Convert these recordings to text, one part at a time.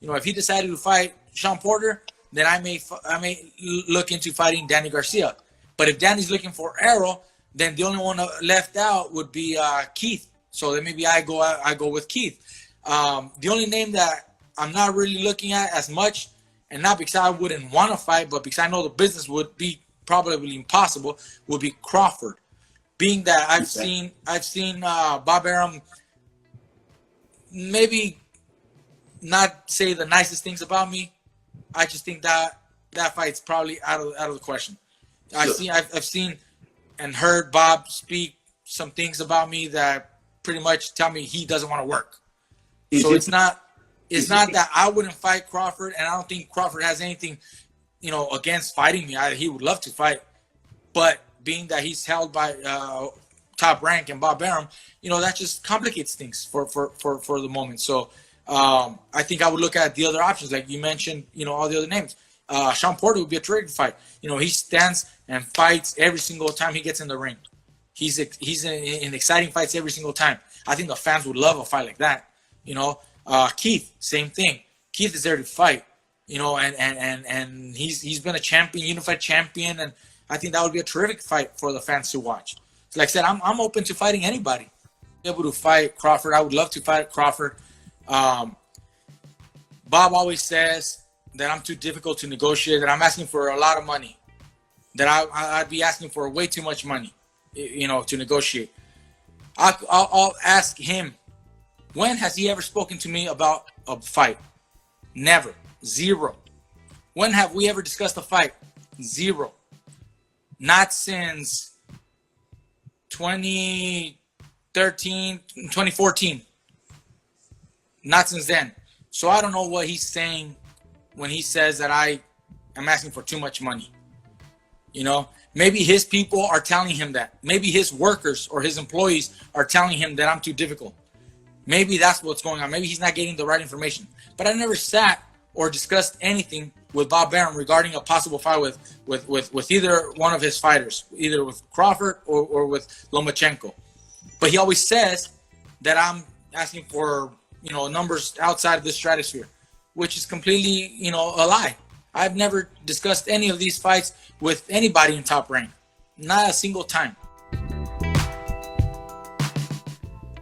if he decided to fight Sean Porter, then I may look into fighting Danny Garcia. But if Danny's looking for Errol, then the only one left out would be Keith. So then maybe I go with Keith. The only name that I'm not really looking at as much, and not because I wouldn't want to fight, but because I know the business would be probably impossible, would be Crawford. Being that I've seen Bob Arum maybe not say the nicest things about me. I just think that fight's probably out of the question. I've seen and heard Bob speak some things about me that pretty much tell me he doesn't want to work. So it's not that I wouldn't fight Crawford, and I don't think Crawford has anything, against fighting me. He would love to fight, but being that he's held by Top Rank and Bob Arum, that just complicates things for the moment. So I think I would look at the other options, like you mentioned, all the other names. Sean Porter would be a terrific fight. He stands and fights every single time he gets in the ring. He's in exciting fights every single time. I think the fans would love a fight like that. Keith, same thing. Keith is there to fight. And he's been a champion, unified champion, and I think that would be a terrific fight for the fans to watch. So like I said, I'm open to fighting anybody. Able to fight Crawford, I would love to fight Crawford. Bob always says that I'm too difficult to negotiate, that I'm asking for a lot of money, that I'd be asking for way too much money, to negotiate. I'll ask him, when has he ever spoken to me about a fight? Never. Zero. When have we ever discussed a fight? Zero. Not since 2014. Not since then. So I don't know what he's saying when he says that I am asking for too much money. Maybe his people are telling him that. Maybe his workers or his employees are telling him that I'm too difficult. Maybe that's what's going on. Maybe he's not getting the right information. But I never sat or discussed anything with Bob Arum regarding a possible fight with either one of his fighters, either with Crawford or with Lomachenko. But he always says that I'm asking for, numbers outside of this stratosphere, which is completely, a lie. I've never discussed any of these fights with anybody in Top Rank. Not a single time.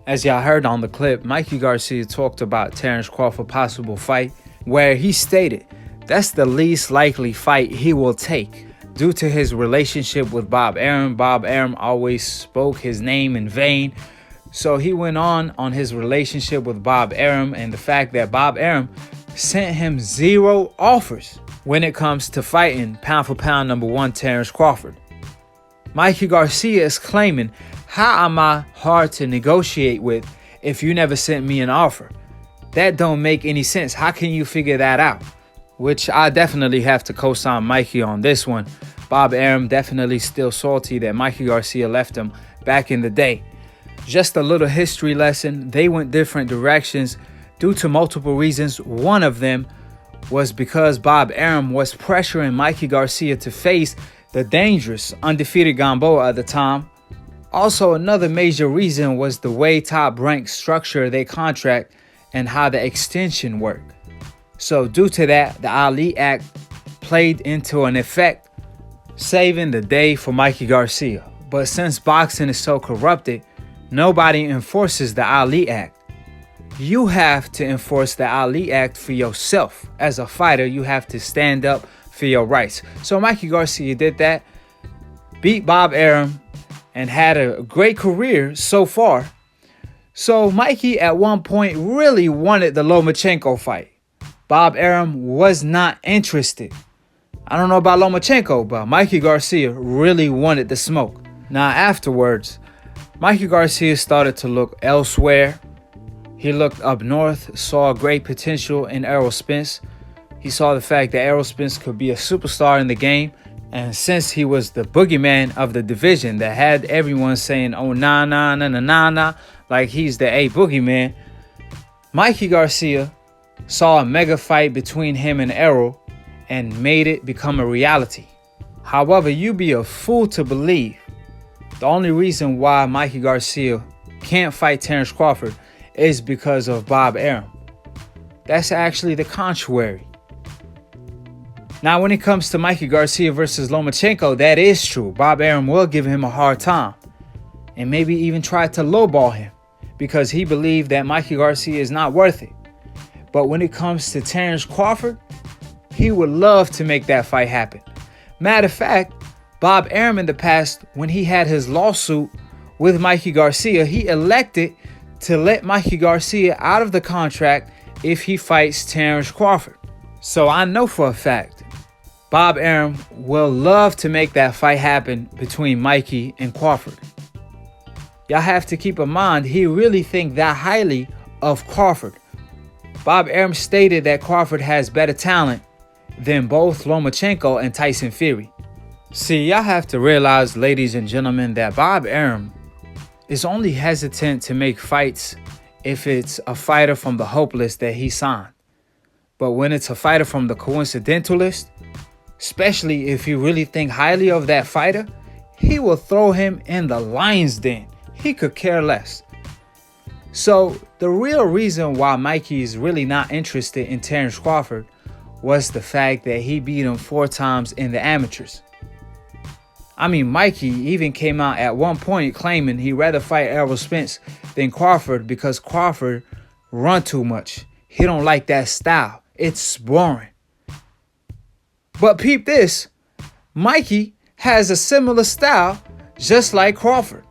As y'all heard on the clip, Mikey Garcia talked about Terence Crawford possible fight, where he stated that's the least likely fight he will take due to his relationship with Bob Arum. Bob Arum always spoke his name in vain. So he went on his relationship with Bob Arum and the fact that Bob Arum sent him 0 offers when it comes to fighting pound for pound #1 Terence Crawford. Mikey Garcia is claiming, how am I hard to negotiate with if you never sent me an offer? That don't make any sense. How can you figure that out? Which I definitely have to co-sign Mikey on this one. Bob Arum definitely still salty that Mikey Garcia left him back in the day. Just a little history lesson. They went different directions due to multiple reasons. One of them was because Bob Arum was pressuring Mikey Garcia to face the dangerous undefeated Gamboa at the time. Also, another major reason was the way Top Rank structured their contract and how the extension worked. So due to that, the Ali Act played into an effect, saving the day for Mikey Garcia. But since boxing is so corrupted, nobody enforces the Ali Act. You have to enforce the Ali Act for yourself. As a fighter, you have to stand up for your rights. So Mikey Garcia did that, beat Bob Arum, and had a great career so far. So Mikey at one point really wanted the Lomachenko fight. Bob Arum was not interested. I don't know about Lomachenko, but Mikey Garcia really wanted the smoke. Now afterwards, Mikey Garcia started to look elsewhere. He looked up north, saw great potential in Errol Spence. He saw the fact that Errol Spence could be a superstar in the game. And since he was the boogeyman of the division that had everyone saying, oh, nah, like he's the boogeyman, Mikey Garcia saw a mega fight between him and Errol and made it become a reality. However, you'd be a fool to believe the only reason why Mikey Garcia can't fight Terence Crawford is because of Bob Arum. That's actually the contrary. Now, when it comes to Mikey Garcia versus Lomachenko, that is true. Bob Arum will give him a hard time and maybe even try to lowball him because he believed that Mikey Garcia is not worth it. But when it comes to Terence Crawford, he would love to make that fight happen. Matter of fact, Bob Arum in the past, when he had his lawsuit with Mikey Garcia, he elected to let Mikey Garcia out of the contract if he fights Terence Crawford. So I know for a fact, Bob Arum will love to make that fight happen between Mikey and Crawford. Y'all have to keep in mind, he really thinks that highly of Crawford. Bob Arum stated that Crawford has better talent than both Lomachenko and Tyson Fury. See, y'all have to realize, ladies and gentlemen, that Bob Arum is only hesitant to make fights if it's a fighter from the hope list that he signed. But when it's a fighter from the coincidental list, especially if you really think highly of that fighter, he will throw him in the lion's den. He could care less. So the real reason why Mikey is really not interested in Terence Crawford was the fact that he beat him 4 times in the amateurs. I mean, Mikey even came out at one point claiming he'd rather fight Errol Spence than Crawford because Crawford run too much. He don't like that style. It's boring. But peep this, Mikey has a similar style just like Crawford.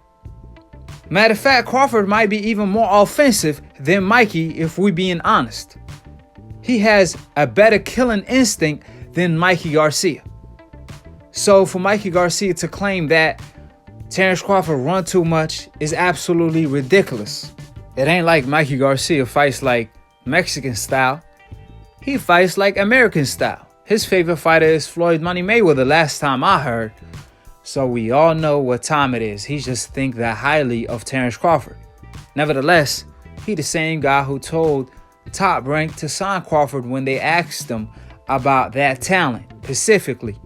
Matter of fact, Crawford might be even more offensive than Mikey if we being honest. He has a better killing instinct than Mikey Garcia. So for Mikey Garcia to claim that Terence Crawford run too much is absolutely ridiculous. It ain't like Mikey Garcia fights like Mexican style. He fights like American style. His favorite fighter is Floyd Money Mayweather, last time I heard. So we all know what time it is. He just think that highly of Terence Crawford. Nevertheless, he the same guy who told Top Rank to sign Crawford when they asked him about that talent specifically.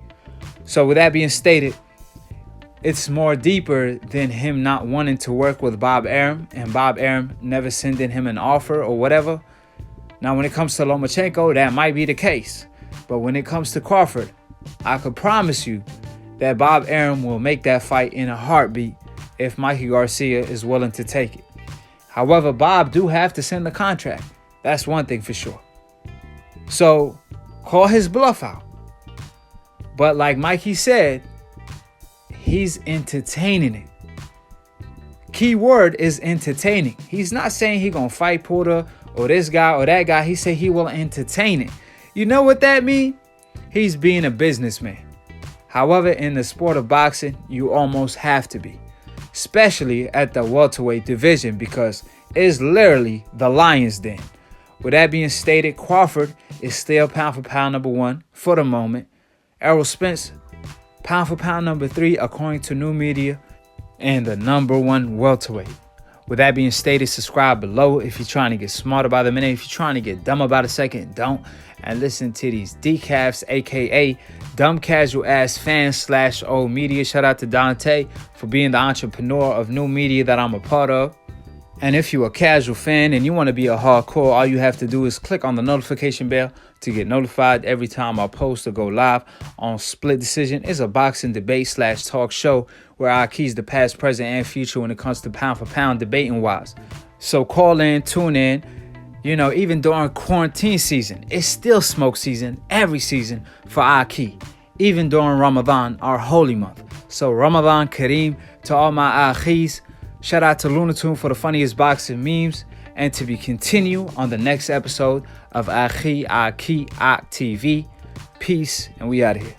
So with that being stated, it's more deeper than him not wanting to work with Bob Arum and Bob Arum never sending him an offer or whatever. Now when it comes to Lomachenko, that might be the case. But when it comes to Crawford, I could promise you that Bob Arum will make that fight in a heartbeat if Mikey Garcia is willing to take it. However, Bob do have to send the contract. That's one thing for sure. So call his bluff out. But like Mikey said, he's entertaining it. Key word is entertaining. He's not saying he's going to fight Porter or this guy or that guy. He said he will entertain it. You know what that means? He's being a businessman. However, in the sport of boxing, you almost have to be. Especially at the welterweight division because it's literally the lion's den. With that being stated, Crawford is still pound for pound number 1 for the moment. Errol Spence, pound for pound number 3 according to new media, and the number 1 welterweight. With that being stated, subscribe below if you're trying to get smarter by the minute. If you're trying to get dumb about a second, don't. And listen to these decafs, aka dumb casual ass fans / old media. Shout out to Dante for being the entrepreneur of new media that I'm a part of. And if you're a casual fan and you want to be a hardcore, all you have to do is click on the notification bell to get notified every time I post or go live on Split Decision. It's a boxing debate / talk show where Akhi's the past, present, and future when it comes to pound for pound debating wise. So call in, tune in. You know, even during quarantine season, it's still smoke season every season for Akhi. Even during Ramadan, our holy month. So Ramadan Kareem to all my Akhis. Shout out to Lunatune for the funniest boxing memes. And to be continued on the next episode of Akhi TV. Peace, and we out of here.